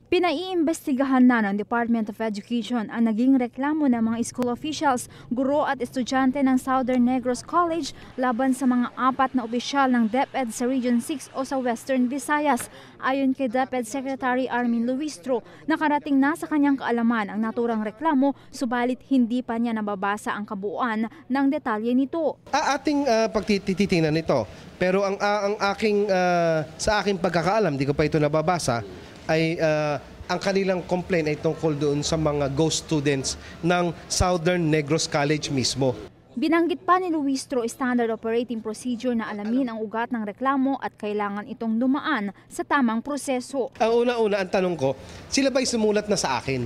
Pinaiimbestigahan na ng Department of Education ang naging reklamo ng mga school officials, guro at estudyante ng Southern Negros College laban sa mga 4 na opisyal ng DepEd sa Region 6 o sa Western Visayas. Ayon kay DepEd Secretary Armin Luistro, nakarating na sa kanyang kaalaman ang naturang reklamo, subalit hindi pa niya nababasa ang kabuuan ng detalye nito. Ating pagtititingnan nito, pero sa aking pagkakaalam, di ko pa ito nababasa, ay ang kanilang complaint ay tungkol doon sa mga ghost students ng Southern Negros College mismo. Binanggit pa ni Luistro standard operating procedure na alamin ang ugat ng reklamo at kailangan itong dumaan sa tamang proseso. Ang una-una, ang tanong ko, sila ba'y sumulat na sa akin?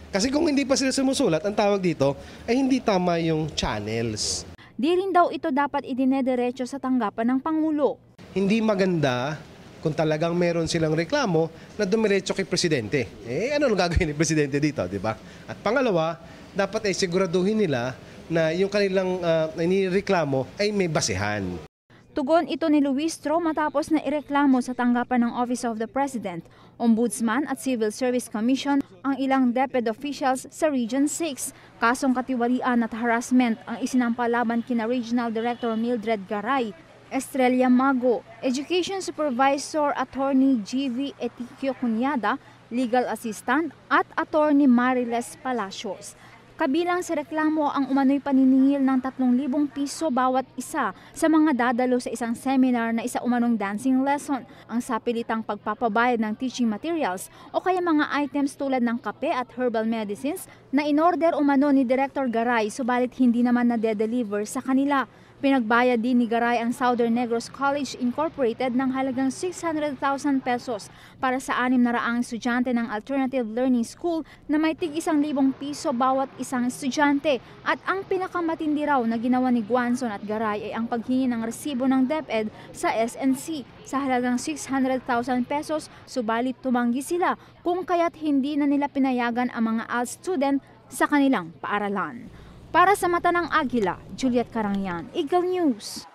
Kasi kung hindi pa sila sumusulat, ang tawag dito ay hindi tama yung channels. Di rin daw ito dapat idinediretso sa tanggapan ng Pangulo. Hindi maganda kung talagang meron silang reklamo na dumiretso kay Presidente. Ano gagawin ni Presidente dito, di ba? At pangalawa, dapat ay siguraduhin nila na yung kanilang nireklamo ay may basehan. Tugon ito ni Luistro matapos na ireklamo sa tanggapan ng Office of the President, Ombudsman at Civil Service Commission ang ilang DepEd officials sa Region 6. Kasong katiwalian at harassment ang isinampalaban kina Regional Director Mildred Garay, Estrella Mago, Education Supervisor Attorney G.V. Etiquio Cunyada, Legal Assistant at Attorney Mariles Palacios. Kabilang sa reklamo ang umano'y paniningil ng 3,000 piso bawat isa sa mga dadalo sa isang seminar na isa umanong dancing lesson, ang sapilitang pagpapabayad ng teaching materials o kaya mga items tulad ng kape at herbal medicines na inorder umano ni Director Garay subalit hindi naman na-deliver sa kanila. Pinagbayad din ni Garay ang Southern Negros College Incorporated ng halagang 600,000 pesos para sa 600 estudyante ng Alternative Learning School na may tig-1,000 piso bawat isang estudyante. At ang pinakamatindi raw na ginawa ni Guanzon at Garay ay ang paghingi ng resibo ng DepEd sa SNC sa halagang 600,000 pesos, subalit tumanggi sila kung kaya't hindi na nila pinayagan ang mga ALS student sa kanilang paaralan. Para sa Mata ng Agila, Juliet Carangyan, Eagle News.